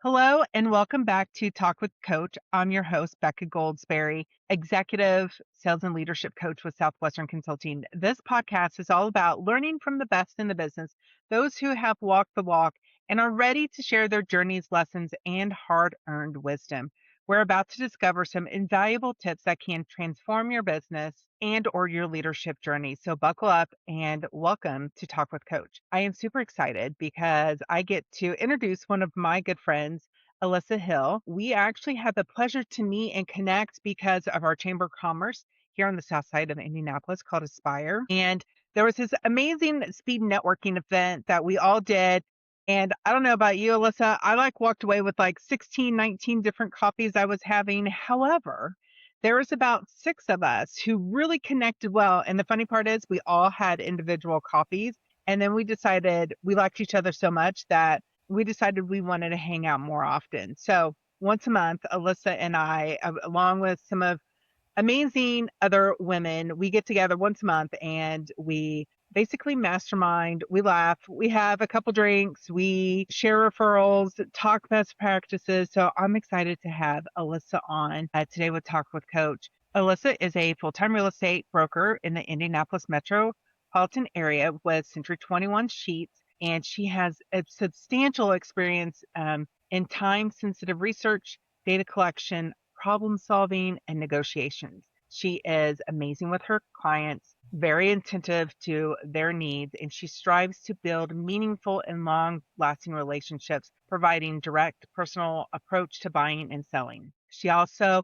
Hello and welcome back to Talk with Coach. I'm your host, Becca Goldsberry, executive sales and leadership coach with Southwestern Consulting. This podcast is all about learning from the best in the business, those who have walked the walk and are ready to share their journeys, lessons, and hard-earned wisdom. We're about to discover some invaluable tips that can transform your business and or your leadership journey. So buckle up and welcome to Talk with Coach. I am super excited because I get to introduce one of my good friends, Elyssa Hill. We actually had the pleasure to meet and connect because of our Chamber of Commerce here on the south side of Indianapolis called Aspire. And there was this amazing speed networking event that we all did. And I don't know about you, Elyssa, I walked away with 16, 19 different coffees I was having. However, there was about six of us who really connected well. And the funny part is we all had individual coffees. And then we decided we liked each other so much that we decided we wanted to hang out more often. So once a month, Elyssa and I, along with some of amazing other women, we get together once a month and we basically mastermind. We laugh, we have a couple drinks, we share referrals, talk best practices. So I'm excited to have Elyssa on today with Talk with Coach. Elyssa is a full-time real estate broker in the Indianapolis metropolitan area with Century 21 Sheets, and she has a substantial experience in time-sensitive research, data collection, problem solving, and negotiations. She is amazing with her clients, very attentive to their needs, and she strives to build meaningful and long lasting relationships, providing direct personal approach to buying and selling. She also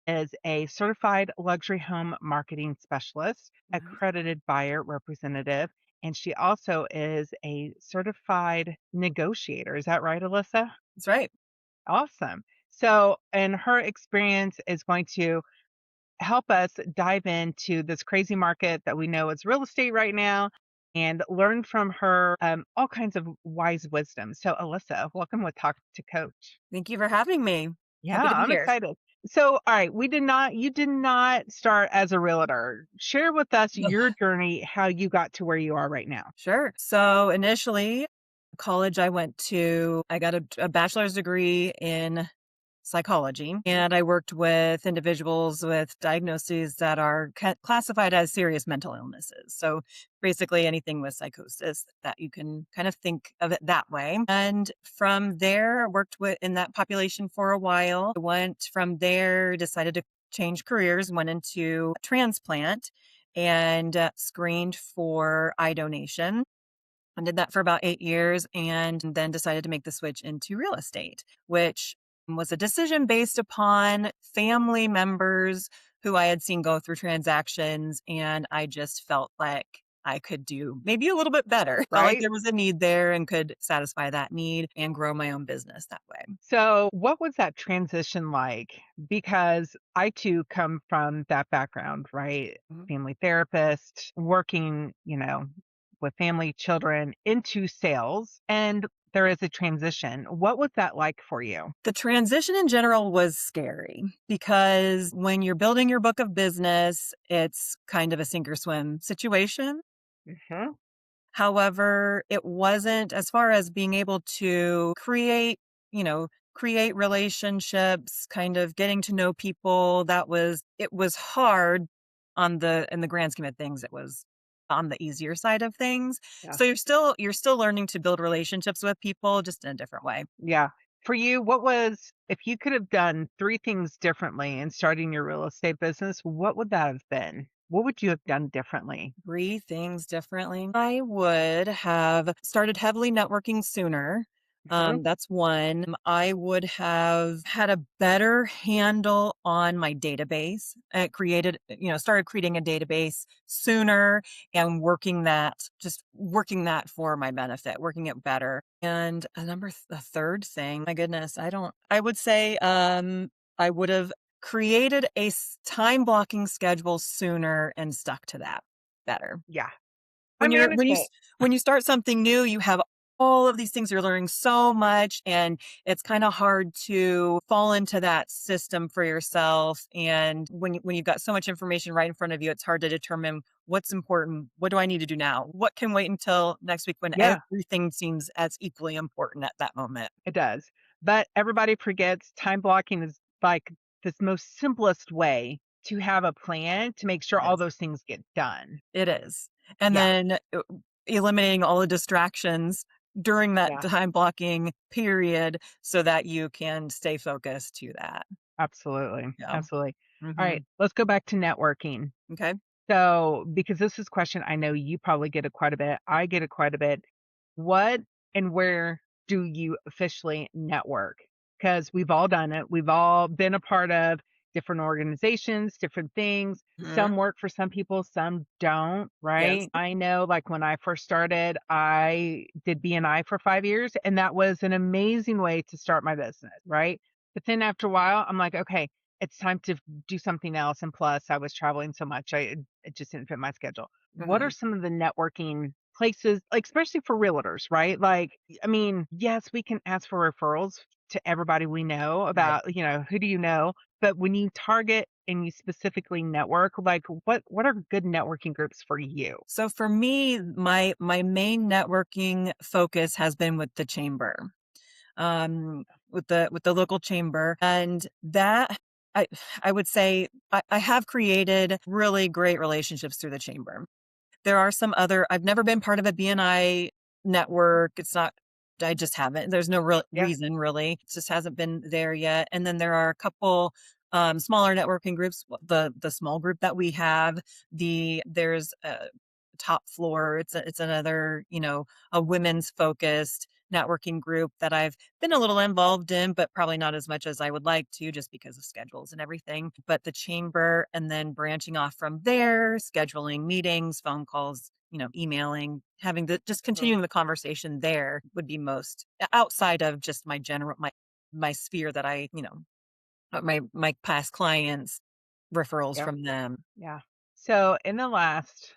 is a certified luxury home marketing specialist, Mhm. accredited buyer representative, and she also is a certified negotiator. Is that right, Elyssa? That's right. Awesome. So, and her experience is going to help us dive into this crazy market that we know is real estate right now and learn from her all kinds of wise wisdom. So, Elyssa, welcome with Talk to Coach. Thank you for having me. Yeah, Happy to be I'm here. excited. So, all right, you did not start as a realtor. Share with us your Ugh. journey, how you got to where you are right now. Sure. So initially, college, I got a bachelor's degree in psychology, and I worked with individuals with diagnoses that are classified as serious mental illnesses. So basically anything with psychosis that you can kind of think of it that way. And from there, I worked in that population for a while. Went from there, decided to change careers, went into transplant and screened for eye donation. I did that for about 8 years and then decided to make the switch into real estate, which was a decision based upon family members who I had seen go through transactions. And I just felt like I could do maybe a little bit better. Felt like Right? there was a need there and could satisfy that need and grow my own business that way. So, what was that transition like? Because I too come from that background, right? Mhm. Family therapist, working, with family, children into sales, and there is a transition. What was that like for you? The transition in general was scary because when you're building your book of business, it's kind of a sink or swim situation. Mhm. However, it wasn't as far as being able to create relationships, kind of getting to know people. It was hard in the grand scheme of things. It was on the easier side of things. Yeah. So you're still learning to build relationships with people just in a different way. Yeah. For you, what was, if you could have done three things differently in starting your real estate business, what would that have been? What would you have done differently? Three things differently. I would have started heavily networking sooner. Mhm. That's one. I would have had a better handle on my database. Started creating a database sooner and working that for my benefit, working it better. And the third thing, my goodness, I would say, I would have created a time blocking schedule sooner and stuck to that better. Yeah. I When you're when you managed s when you start something new, you have all of these things, you're learning so much, and it's kinda hard to fall into that system for yourself, and when you've got so much information right in front of you, it's hard to determine what's important, what do I need to do now? What can wait until next week when Yeah, everything seems as equally important at that moment? it does. But everybody forgets time blocking is like this most simplest way to have a plan to make sure It all is. those things get done. It is. And Yeah, then eliminating all the distractions during that yeah, time blocking period so that you can stay focused to that. absolutely. Yeah. Absolutely. All Mhm. right, let's go back to networking. Okay. So, because this is a question I know you probably get it quite a bit, I get it quite a bit. What and where do you officially network? Because we've all done it. We've all been a part of different organizations, different things. Mhm. Some work for some people, some don't, Yes. right? I know, like when I first started, I did BNI for 5 years, and that was an amazing way to start my business, right? But then after a while, I'm like, okay, it's time to do something else. And plus, I was traveling so much, it just didn't fit my schedule. What are Mhm. some of the networking places, like especially for realtors, right? Like, I mean, yes, we can ask for referrals to everybody we know Right. about, who do you know? But when you target and you specifically network, like what are good networking groups for you? So for me, my main networking focus has been with the chamber. With the local chamber, and that I I would say I have created really great relationships through the chamber. There are some other I've never been part of a BNI network. It's not I just haven't. There's no real Yeah. reason really. It just hasn't been there yet. And then there are a couple smaller networking groups. The small group that we have, there's a top floor. It's another, a women's focused networking group that I've been a little involved in, but probably not as much as I would like to just because of schedules and everything. But the chamber and then branching off from there, scheduling meetings, phone calls, emailing, having the just Mhm. continuing the conversation there would be most outside of just my general my sphere that I, my past clients, referrals Yeah. from them. Yeah. So in the last,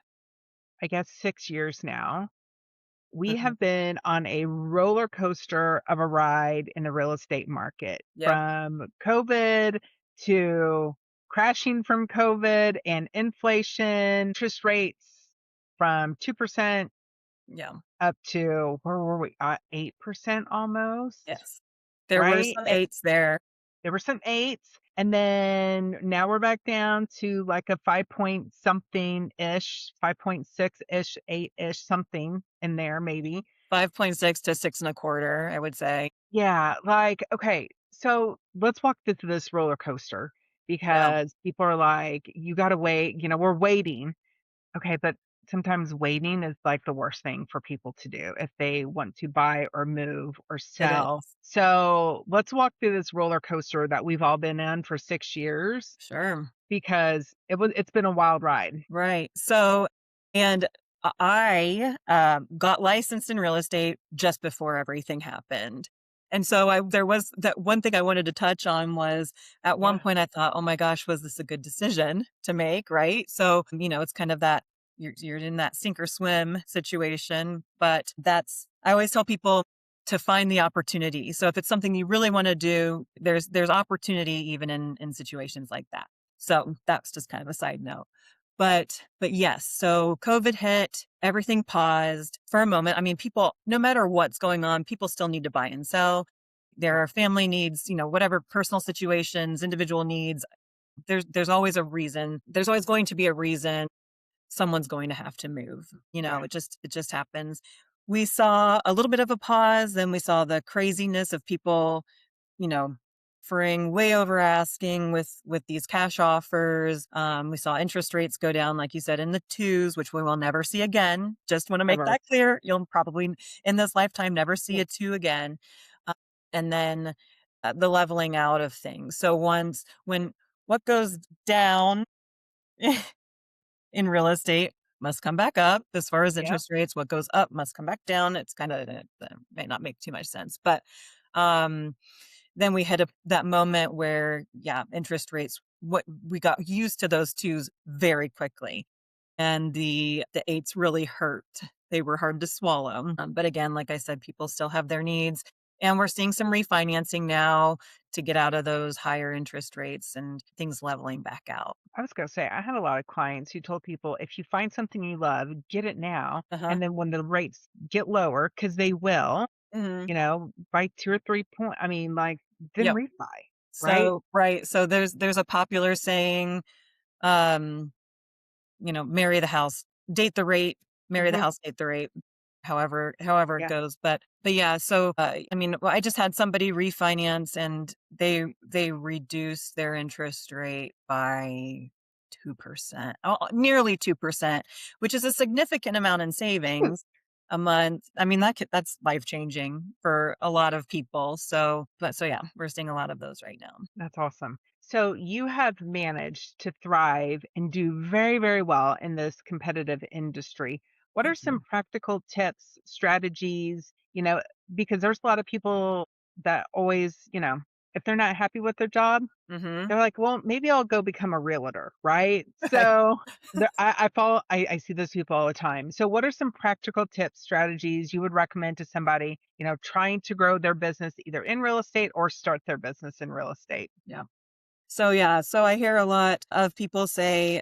I guess, 6 years now, we Mhm. have been on a roller coaster of a ride in the real estate market Yep. from COVID to crashing from COVID and inflation, interest rates from 2% Yeah. up to where were we? 8% almost, Yes. There were right? some eights there. There were some eights, and then now we're back down to like a 5 point something ish, 5.6 ish, 8 ish, something in there, maybe. 5.6 to 6 and a quarter, I would say. Yeah, like, okay, so let's walk through this roller coaster Yeah, because people are like, you got to wait, we're waiting. Okay, but sometimes waiting is like the worst thing for people to do if they want to buy or move or it sell. is. So let's walk through this roller coaster that we've all been in for 6 years Sure. because it's been a wild ride. Right. So, and I got licensed in real estate just before everything happened. And so there was that one thing I wanted to touch on was at one Yeah. point I thought, oh my gosh, was this a good decision to make? Right. So, it's kind of that you're in that sink or swim situation. But I always tell people to find the opportunity. So if it's something you really want to do, there's opportunity even in situations like that. So that's just kind of a side note. But yes, so COVID hit, everything paused for a moment. I mean, people, no matter what's going on, people still need to buy and sell. There Yeah. are family needs, whatever personal situations, individual needs. There's always a reason. There's always going to be a reason someone's going to have to move. Yeah. It just happens. We saw a little bit of a pause, then we saw the craziness of people, you know, offering way over asking with these cash offers. We saw interest rates go down, like you said, in the twos, which we will never see again. Just want to make Ever. that clear. You'll probably in this lifetime never see Yeah. a two again. Uh, and then the leveling out of things. So when what goes down in real estate must come back up as far as Yep. interest rates. What goes up must come back down. It's kind of it may not make too much sense, but um, then we had that moment where yeah, interest rates. What we got used to those twos very quickly, and the eights really hurt. They were hard to swallow. But again, like I said, people still have their needs, and we're seeing some refinancing now to get out of those higher interest rates and things leveling back out. I was gonna say, I had a lot of clients who told people, if you find something you love, get it now. Uh huh. And then when the rates get lower, because they will, Mhm. by 2 or 3 point. I mean, like, then Yep. refi, right? So right. So there's a popular saying, um, marry the house, date the rate, marry the Hmm. house, date the rate, however it Yeah. goes. But yeah, so I mean, well, I just had somebody refinance and they reduced their interest rate by 2%, nearly 2%, which is a significant amount in savings a month. I mean, that's life changing for a lot of people. So yeah, we're seeing a lot of those right now. That's awesome. So you have managed to thrive and do very, very well in this competitive industry. What are some practical tips, strategies, because there's a lot of people that always, if they're not happy with their job, Mm-hmm. they're like, well, maybe I'll go become a realtor, right? Right. So I see those people all the time. So what are some practical tips, strategies you would recommend to somebody, trying to grow their business either in real estate or start their business in real estate? Yeah. So yeah, so I hear a lot of people say,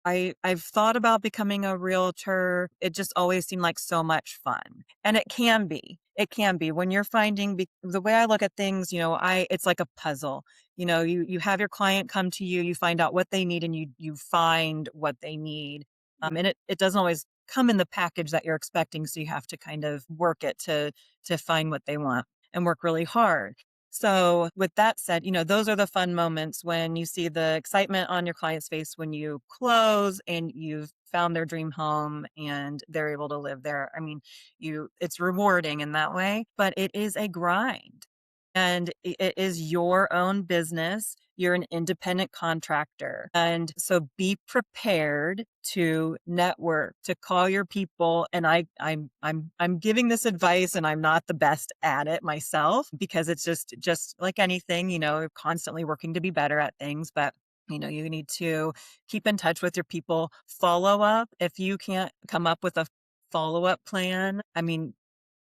I've thought about becoming a realtor. It just always seemed like so much fun. And it can be. It can be when you're finding the way I look at things, I it's like a puzzle. You have your client come to you, you find out what they need and you find what they need. Yeah. And it doesn't always come in the package that you're expecting, so you have to kind of work it to find what they want and work really hard. So, with that said, those are the fun moments when you see the excitement on your client's face when you close and you've found their dream home and they're able to live there. I mean, it's rewarding in that way, but it is a grind. And it is your own business. You're an independent contractor. And so be prepared to network, to call your people. And I'm giving this advice and I'm not the best at it myself because it's just like anything, constantly working to be better at things. But you need to keep in touch with your people, follow up. If you can't come up with a follow up plan, I mean,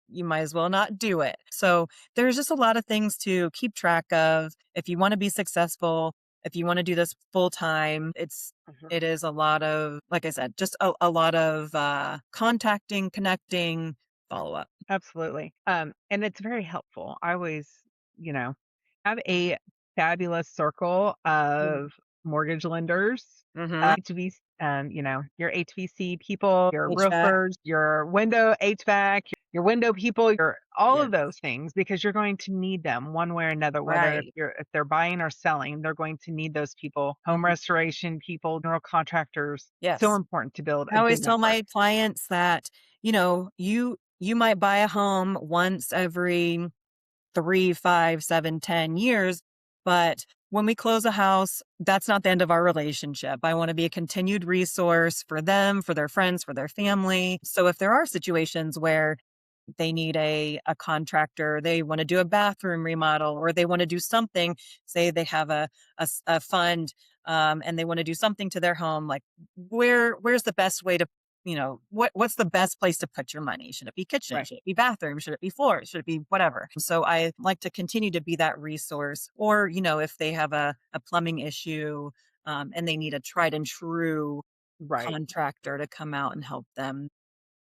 you might as well not do it. So there's just a lot of things to keep track of. If you want to be successful, if you want to do this full time, Mhm. it is a lot of, like I said, just a lot of contacting, connecting, follow up. Absolutely. And it's very helpful. I always, you know, have a fabulous circle of mortgage lenders, Mm-hmm. HV, your HVC people, your HVAC. roofers, your window HVAC, your window people, your all Yeah. of those things because you're going to need them one way or another. Whether Right. if they're buying or selling, they're going to need those people. Home Mhm. restoration people, general contractors. So Yes. important to build I a always good tell network. my clients that, you might buy a home once every 3, 5, 7, 10 years. But when we close a house, that's not the end of our relationship. I want to be a continued resource for them, for their friends, for their family. So if there are situations where they need a contractor, they want to do a bathroom remodel, or they want to do something, say they have a fund, and they want to do something to their home, like where's the best way to, what's the best place to put your money? Should it be kitchen? Right. Should it be bathroom? Should it be floor? Should it be whatever? So I like to continue to be that resource. Or, if they have a plumbing issue, and they need a tried and true Right. contractor to come out and help them,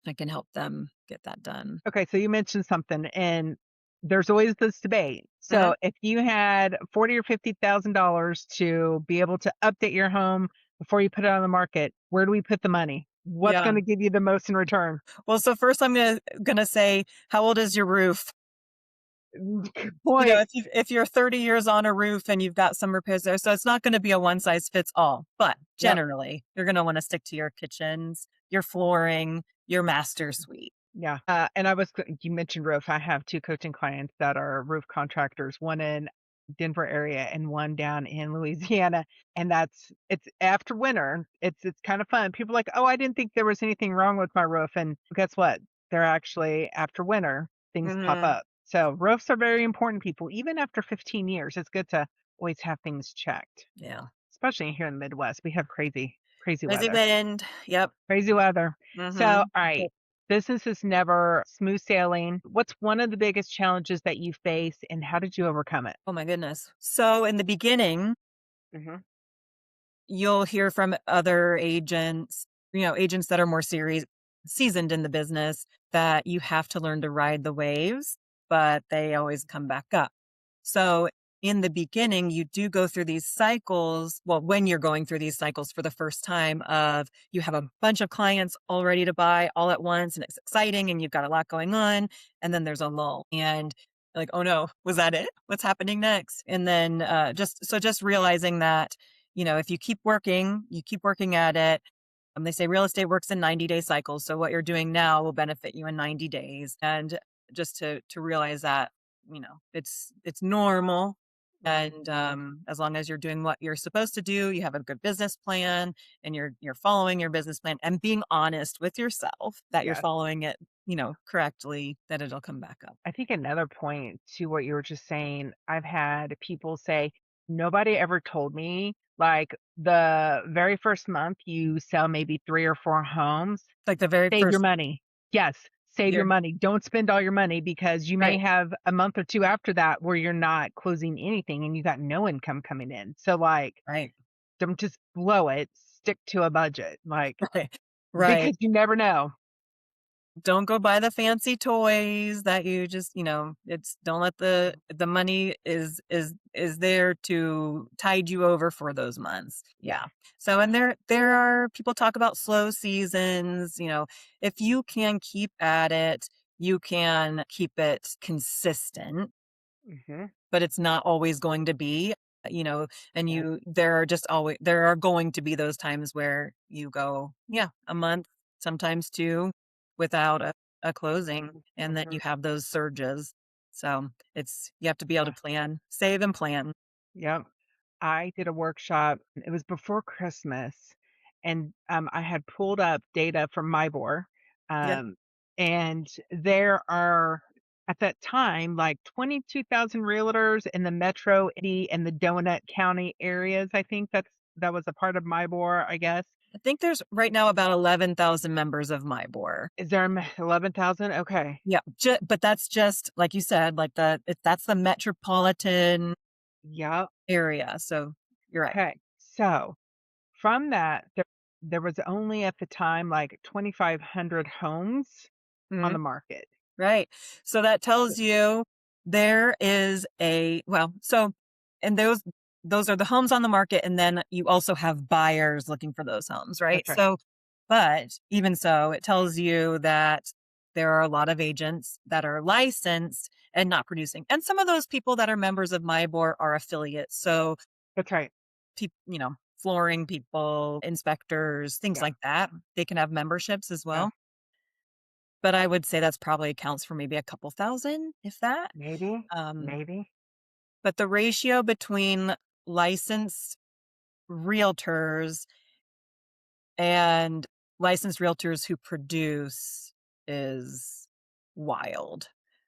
I can help them get that done. Okay, so you mentioned something, and there's always this debate. Mhm. So if you had 40 or $50,000 to be able to update your home before you put it on the market, where do we put the money? What's Yeah. going to give you the most in return? Well, so first I'm gonna say, how old is your roof? Good point. If you're 30 years on a roof and you've got some repairs there, so it's not gonna be a one size fits all, but Yep. generally, you're gonna wanna stick to your kitchens, your flooring, your master suite. Yeah. And you mentioned roof. I have two coaching clients that are roof contractors, one in Denver area and one down in Louisiana. And it's after winter. It's kind of fun. People are like, oh, I didn't think there was anything wrong with my roof. And guess what? They're actually after winter, things pop Mhm. up. So roofs are very important, people. Even after 15 years, it's good to always have things checked, Yeah. especially here in the Midwest. We have crazy, crazy Busy weather. wind. Yep. Crazy weather. So, all Mhm. right. Business is never smooth sailing. What's one of the biggest challenges that you face and how did you overcome it? Oh my goodness. So in the beginning, Hmm. you'll hear from other agents, agents that are more serious. seasoned in the business that you have to learn to ride the waves, but they always come back up. So in the beginning, you do go through these cycles. Well, when you're going through these cycles for the first time of you have a bunch of clients all ready to buy all at once and it's exciting and you've got a lot going on. And then there's a lull and like, oh no, was that it? What's happening next? And then just realizing that, if you keep working at it. They say real estate works in 90-day cycles. So what you're doing now will benefit you in 90 days. And just to realize that, it's normal. And as long as you're doing what you're supposed to do, you have a good business plan and you're following your business plan and being honest with yourself that you're Yes. following it, correctly, that it'll come back up. I think another point to what you were just saying, I've had people say, nobody ever told me, like, the very first month you sell maybe 3 or 4 homes, Like the very save your first money. Yes, save your year. money. Don't spend all your money because you may Right. have a month or 2 after that where you're not closing anything and you got no income coming in. So, like, Right. don't just blow it, stick to a budget, like, Right. Right. because you never know. Don't go buy the fancy toys that you just, it's don't let the money is there to tide you over for those months. Yeah. Yeah. So and there are people talk about slow seasons, if you can keep at it, you can keep it consistent, Mhm. but it's not always going to be, you know, and there are going to be those times where you go, yeah, a month, sometimes two, without a closing, and then Mhm. you have those surges. So you have to be able to Yeah. plan, save and plan. Yep. I did a workshop, it was before Christmas, and, I had pulled up data from MIBOR, Yeah. um, and there are, at that time, like 22,000 realtors in the Metro Indy and the Donut County areas, I think that was a part of MIBOR, I guess. I think there's right now about 11,000 members of my board. Is there 11,000? Okay. Yeah, but that's just like you said, like that's the metropolitan Yep. area. So you're right. Okay. So, from that, there was only at the time, like, 2,500 homes on Mhm. the market. Right. So that tells you there is and those are the homes on the market, and then you also have buyers looking for those homes, right? That's right. So, but even so, it tells you that there are a lot of agents that are licensed and not producing. And some of those people that are members of my board are affiliates. So, That's right. flooring people, inspectors, things Yeah. like that, they can have memberships as Yeah. well. But I would say that's probably accounts for maybe a couple thousand, if that. Maybe. Um, Maybe. but the ratio between licensed realtors and licensed realtors who produce is wild.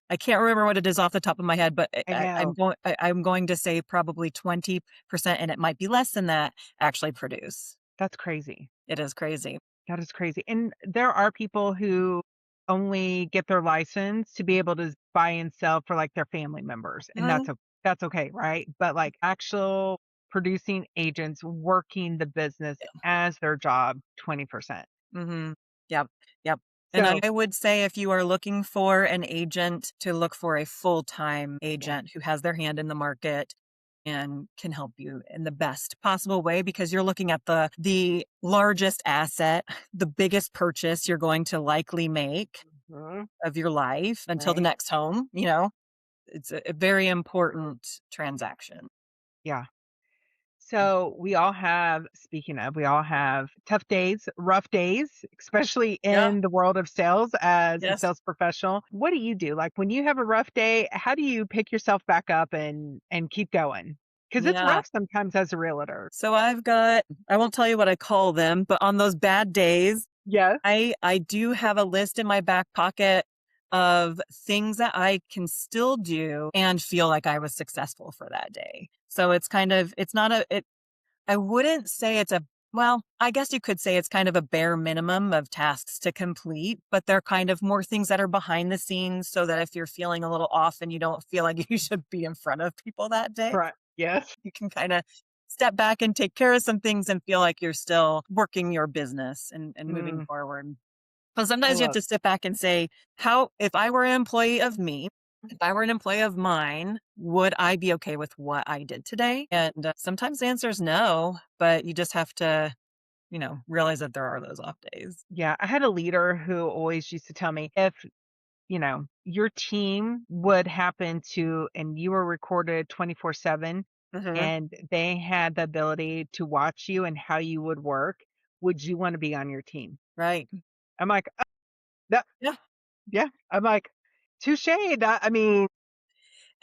I can't remember what it is off the top of my head, but I know. I'm going to say probably 20%, and it might be less than that, actually produce. That's crazy. It is crazy. That is crazy. And there are people who only get their license to be able to buy and sell for, like, their family members, and Mhm. that's okay, right? But, like, actual producing agents working the business as their job, 20%. Mhm. Yep, yep. And So I would say if you are looking for an agent, to look for a full-time yeah. agent who has their hand in the market and can help you in the best possible way, because you're looking at the largest asset, the biggest purchase you're going to likely make Mhm. of your life until the Right? next home. It's a very important transaction. Yeah. So we all have tough days, rough days, especially Yeah. in the world of sales as a Yes. sales professional. What do you do? Like, when you have a rough day, how do you pick yourself back up and keep going? Because it's Yeah. rough sometimes as a realtor. So I won't tell you what I call them, but on those bad days, Yes. I do have a list in my back pocket of things that I can still do and feel like I was successful for that day. So it's not I wouldn't say it's I guess you could say it's kind of a bare minimum of tasks to complete, but they're kind of more things that are behind the scenes so that if you're feeling a little off and you don't feel like you should be in front of people that day, Right. Yes. you can kind of step back and take care of some things and feel like you're still working your business and moving Mm, forward. But I sometimes you have love to sit back and say, how, if I were an employee of me, if I were an employee of mine, would I be okay with what I did today? And sometimes the answer is no, but you just have to, realize that there are those off days. yeah, I had a leader who always used to tell me, if, your team would happen to and you were recorded 24/7 Hmm. and they had the ability to watch you and how you would work, would you wanna be on your team? Right. I'm like, that Yeah. yeah. I'm like, touche, that I mean,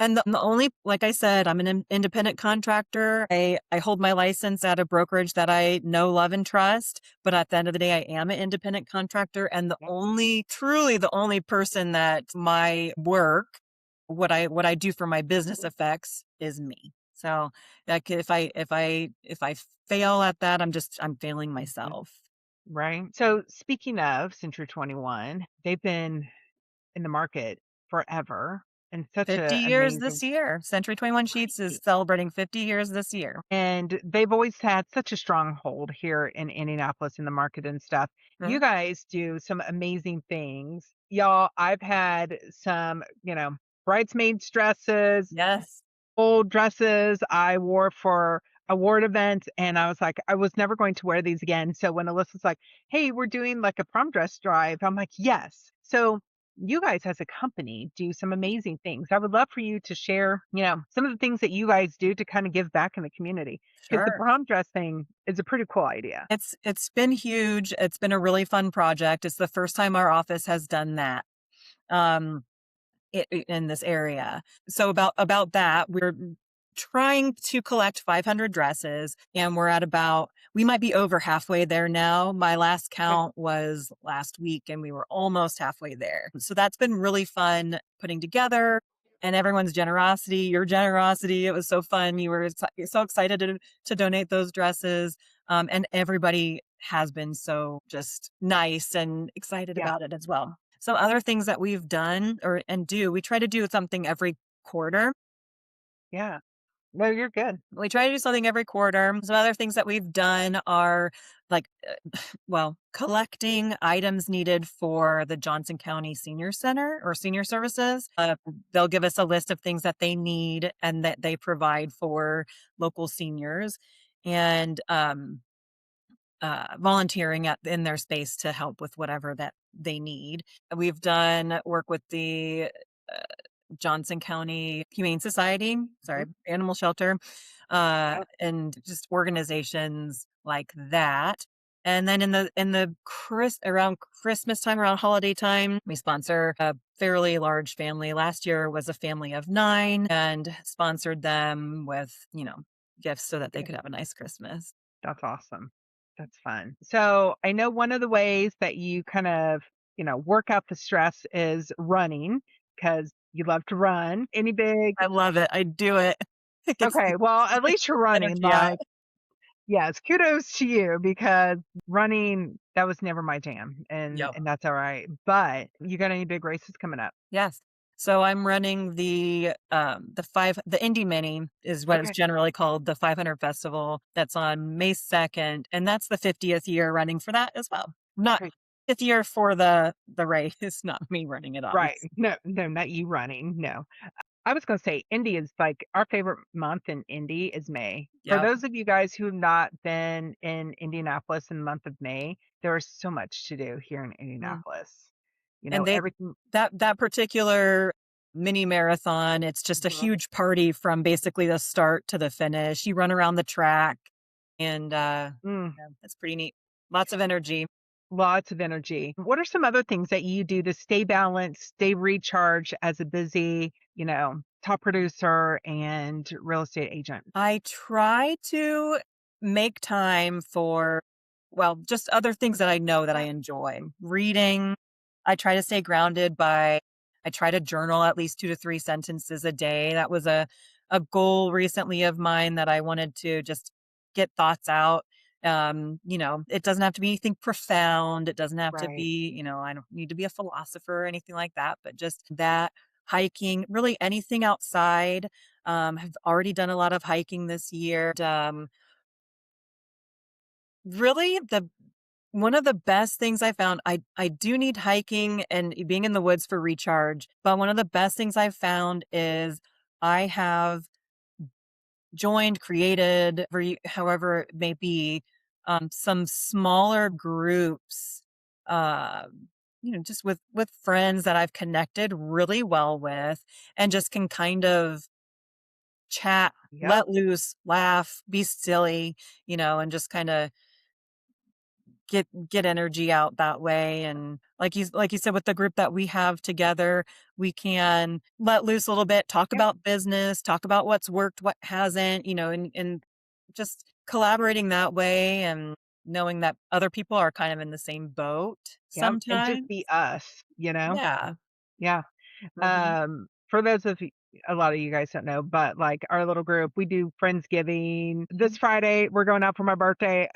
And the only, like I said, I'm an independent contractor. I hold my license at a brokerage that I know, love, and trust. But at the end of the day, I am an independent contractor. And yep, truly the only person that my work, what I do for my business affects is me. So like if I fail at that, I'm failing mhm, myself. right? So speaking of Century 21, they've been in the market forever and such 50 a years amazing this year. Century 21 Sheets is right. celebrating 50 years this year. And they've always had such a stronghold here in Indianapolis in the market and stuff. You Mhm. guys do some amazing things. Y'all, I've had some, bridesmaids dresses, Yes. old dresses I wore for award events, and I was like, I was never going to wear these again. So when Alyssa's like, "Hey, we're doing like a prom dress drive," I'm like, "Yes." So you guys as a company do some amazing things. I would love for you to share, some of the things that you guys do to kind of give back in the community because the Sure. prom dress thing is a pretty cool idea. It's been huge. It's been a really fun project. It's the first time our office has done that. Um, in this area. So about that, we're trying to collect 500 dresses, and we might be over halfway there now. My last Okay. count was last week, and we were almost halfway there. So that's been really fun putting together. And everyone's generosity, your generosity, it was so fun. You were so excited to donate those dresses. And everybody has been so just nice and excited Yeah. about it as well. Some other things that we've done we try to do something every quarter. Yeah. No, you're good. We try to do something every quarter. Some other things that we've done are like, collecting items needed for the Johnson County Senior Center or Senior Services. They'll give us a list of things that they need and that they provide for local seniors. And volunteering in their space to help with whatever that they need. We've done work with the uh, Johnson County Humane Society, Mhm. sorry, animal shelter, Yeah. and just organizations like that. And then in the around Christmas time, around holiday time, we sponsor a fairly large family. Last year was a family of 9 and sponsored them with, gifts so that they Yeah. could have a nice Christmas. That's awesome. That's fun. So I know one of the ways that you kind of, work out the stress is running because you love to run. Any big, I love it. I do it. It gets okay, well, at least you're running. energy out. Like, yes, kudos to you because running, that was never my jam. And, Yep. and that's all right. But you got any big races coming up? Yes. So I'm running the Indie Mini is what it's Okay. generally called, the 500 Festival. That's on May 2nd, and that's the 50th year running for that as well. Not Okay. 50th year for the race, not me running it, Right. obviously. No, no, not you running. No. I was gonna say Indy is like our favorite month in Indy is May. For Yep. those of you guys who have not been in Indianapolis in the month of May, there is so much to do here in Mm. Indianapolis. And they Everything. that particular mini marathon, it's just a Mhm. huge party from basically the start to the finish. You run around the track and Mm, yeah, it's pretty neat. Lots of energy. lots of energy. What are some other things that you do to stay balanced, stay recharged as a busy, top producer and real estate agent? I try to make time for, well, just other things that I know that I enjoy. Reading. I try to stay grounded I try to journal at least 2 to 3 sentences a day. That was a goal recently of mine that I wanted to just get thoughts out. It doesn't have to be anything profound. It doesn't have to Right. be, I don't need to be a philosopher or anything like that, but just that hiking, really anything outside. Have already done a lot of hiking this year. Really, One of the best things I found, I do need hiking and being in the woods for recharge, but one of the best things I've found is I have joined, created, however it may be, some smaller groups, just with friends that I've connected really well with, and just can kind of chat, Yep. let loose, laugh, be silly, and just kind of get energy out that way. And like you said, with the group that we have together, we can let loose a little bit, talk Yep. about business, talk about what's worked, what hasn't, and just collaborating that way, and knowing that other people are kind of in the same boat Yep. And just sometimes. be us. Yeah. Yeah. Hmm. For those of you, a lot of you guys don't know, but like our little group, we do Friendsgiving. This Friday, we're going out for my birthday.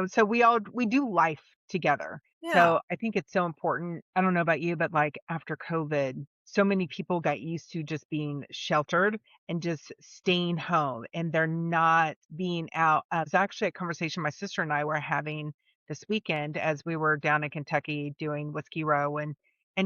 So we do life together. Yeah. So I think it's so important. I don't know about you, but like after COVID, so many people got used to just being sheltered and just staying home, and they're not being out. It's actually a conversation my sister and I were having this weekend as we were down in Kentucky doing Whiskey Row and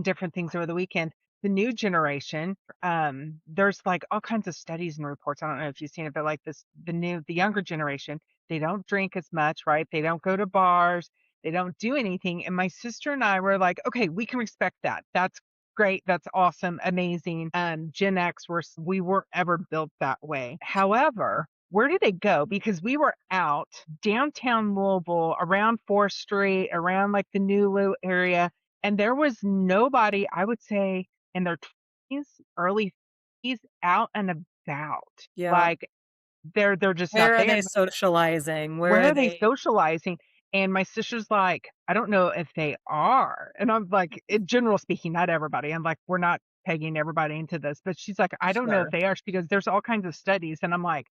different things over the weekend. The new generation, there's like all kinds of studies and reports. I don't know if you've seen it, but like the younger generation, they don't drink as much, right? They don't go to bars, they don't do anything. And my sister and I were like, okay, we can respect that. That's great. That's awesome. Amazing. Gen X, we weren't ever built that way. However, where did they go? Because we were out downtown Louisville, around 4th Street, around like the New Lou area, and there was nobody, I would say, in their 20s, early 30s, out and about. Yeah. Like, they're just not Where are there. they socializing? Where Where are are they they? socializing? And my sister's like, "I don't know if they are." And I'm like, in general speaking, not everybody. I'm like, "We're not pegging everybody into this." But she's like, "I don't know if Sure. they are." She goes, "There's all kinds of studies." And I'm like,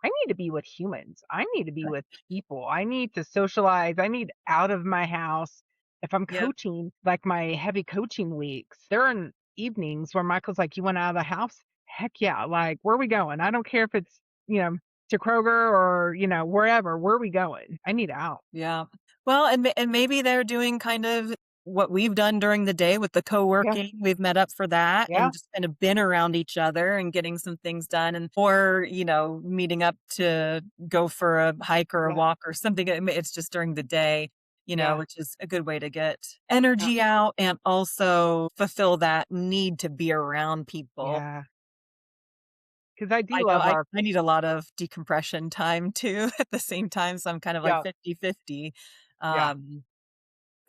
"I need to be with humans. I need to be with people. I need to socialize. I need out of my house." If I'm Yep. coaching, like my heavy coaching weeks, there are evenings where Michael's like, "You want out of the house?" Heck yeah. Like, where are we going? I don't care if it's, you know, to Kroger or, wherever. Where are we going? I need out. Yeah. Well, and maybe they're doing kind of what we've done during the day with the Yeah, co-working. We've met up for that yeah, and just kind of been around each other and getting some things done, and or, meeting up to go for a hike or a yeah, walk or something. It's just during the day, yeah, which is a good way to get yeah, energy out and also fulfill that need to be around people. yeah. Because I do I know love our I need a lot of decompression time too at the same time, so I'm kind of like yeah, 50-50. yeah. Um,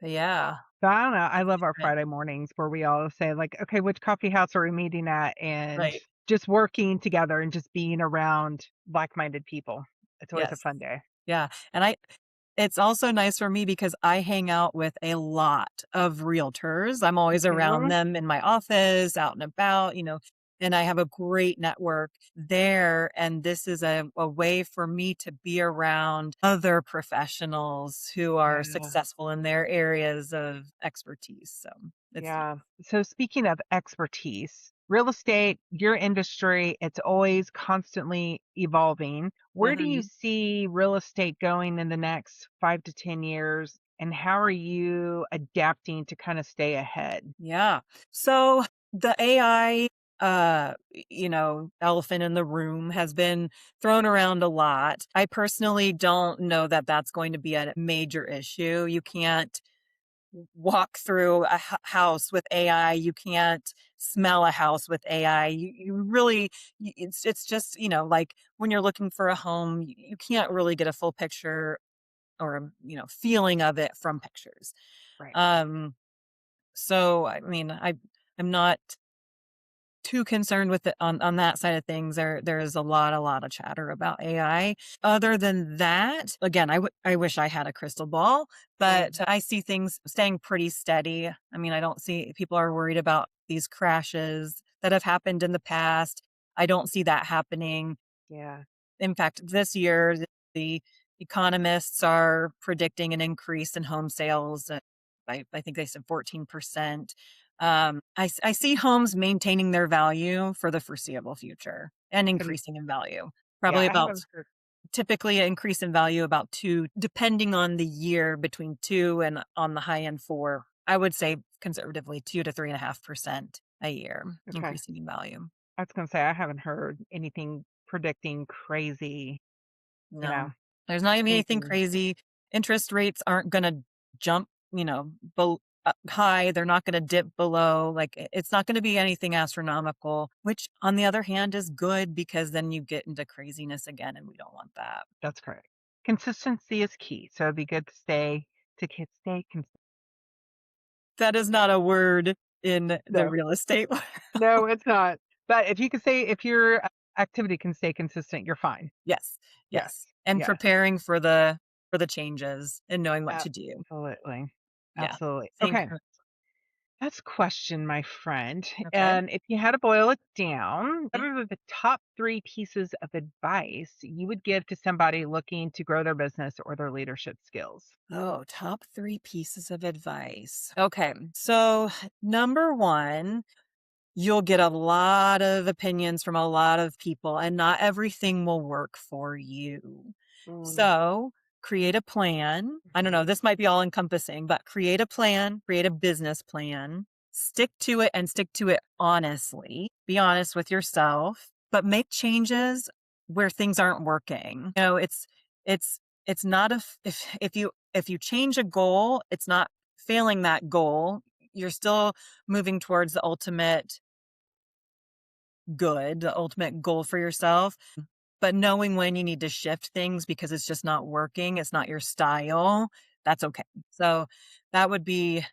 but yeah, So I don't know, I love our different. Friday mornings where we all say like, "Okay, which coffee house are we meeting at?" And Right. just working together and just being around like-minded people. It's always a Yes. fun day. Yeah, and it's also nice for me because I hang out with a lot of realtors. I'm always around Mhm. them in my office, out and about, and I have a great network there. And this is a way for me to be around other professionals who are Yeah. successful in their areas of expertise. So it's nice. Yeah. So speaking of expertise, real estate, your industry, it's always constantly evolving. Where do you Mhm. see real estate going in the next 5 to 10 years? And how are you adapting to kind of stay ahead? Yeah. So the AI, elephant in the room has been thrown around a lot. I personally don't know that that's going to be a major issue. You can't walk through a house with AI. You can't smell a house with AI. You really, it's just, like when you're looking for a home, you can't really get a full picture or, feeling of it from pictures. Right. Um, so, I mean, I'm not too concerned with it on that side of things. There is a lot of chatter about AI. Other than that, again, I wish I had a crystal ball, Same. but I see things staying pretty steady. I mean, I don't see people are worried about these crashes that have happened in the past. I don't see that happening. Yeah. In fact, this year, the economists are predicting an increase in home sales. I think they said 14%. I see homes maintaining their value for the foreseeable future and And increasing in value. yeah, Probably I about haven't heard. typically an increase in value about 2, depending on the year, between 2 and on the high end 4. I would say conservatively 2 to 3.5% a year Okay. increasing in value. I was gonna say, I haven't heard anything predicting crazy, you know, No, there's not gonna be anything anything. crazy. Interest rates aren't gonna jump, high. They're not gonna dip below. Like, it's not gonna be anything astronomical, which on the other hand is good because then you get into craziness again, and we don't want that. That's correct. Consistency is key, so it'd be good to stay That is not a word in the no, real estate. no, it's not. But if your activity can stay consistent, you're fine. Yes, Yes, yes, and yes, preparing for the changes and knowing what to do. absolutely, Yeah, absolutely. same Okay, here. that's a question, my friend. Okay. And if you had to boil it down, what Mhm. are the top three pieces of advice you would give to somebody looking to grow their business or their leadership skills? Oh, top 3 pieces of advice. Okay, so number 1, you'll get a lot of opinions from a lot of people, and not everything will work for you. Mm, So, create a plan. I don't know, this might be all encompassing, but create a plan, create a business plan, stick to it and stick to it honestly. Be honest with yourself, but make changes where things aren't working. It's it's not if you change a goal, it's not failing that goal. You're still moving towards the ultimate good, the ultimate goal for yourself. But knowing when you need to shift things because it's just not working, it's not your style, that's okay. So that would be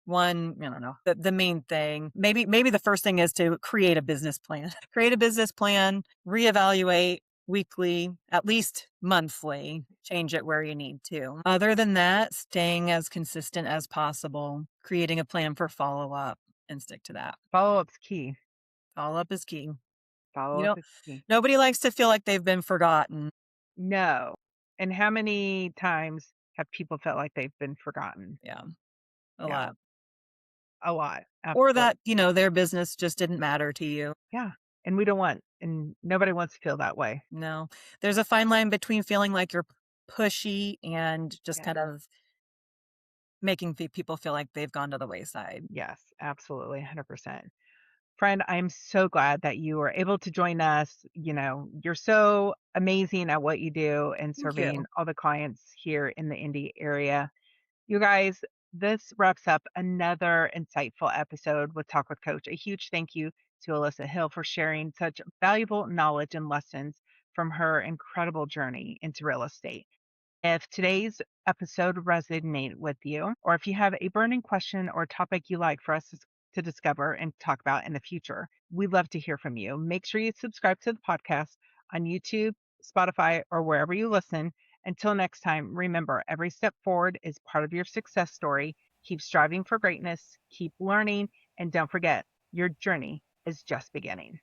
one, I don't know, the main thing. Maybe the first thing is to create a business plan. Create a business plan, reevaluate weekly, at least monthly, change it where you need to. Other than that, staying as consistent as possible, creating a plan for follow up and stick to that. Follow-up's key. Follow up is key. You Follow-up know, is key. nobody likes to feel like they've been forgotten. No. And how many times have people felt like they've been forgotten? Yeah, a Yeah, lot. a lot. Or Absolutely. that, their business just didn't matter to you. Yeah. And nobody wants to feel that way. No. There's a fine line between feeling like you're pushy and just Yeah. kind of making people feel like they've gone to the wayside. Yes, absolutely. 100%. Friend, I'm so glad that you were able to join us. You're so amazing at what you do and Thank serving you. all the clients here in the Indy area. You guys, this wraps up another insightful episode with Talk with Coach. A huge thank you to Elyssa Hill for sharing such valuable knowledge and lessons from her incredible journey into real estate. If today's episode resonated with you, or if you have a burning question or topic you like for us to discover and talk about in the future, we'd love to hear from you. Make sure you subscribe to the podcast on YouTube, Spotify, or wherever you listen. Until next time, remember every step forward is part of your success story. Keep striving for greatness, keep learning, and don't forget your journey is just beginning.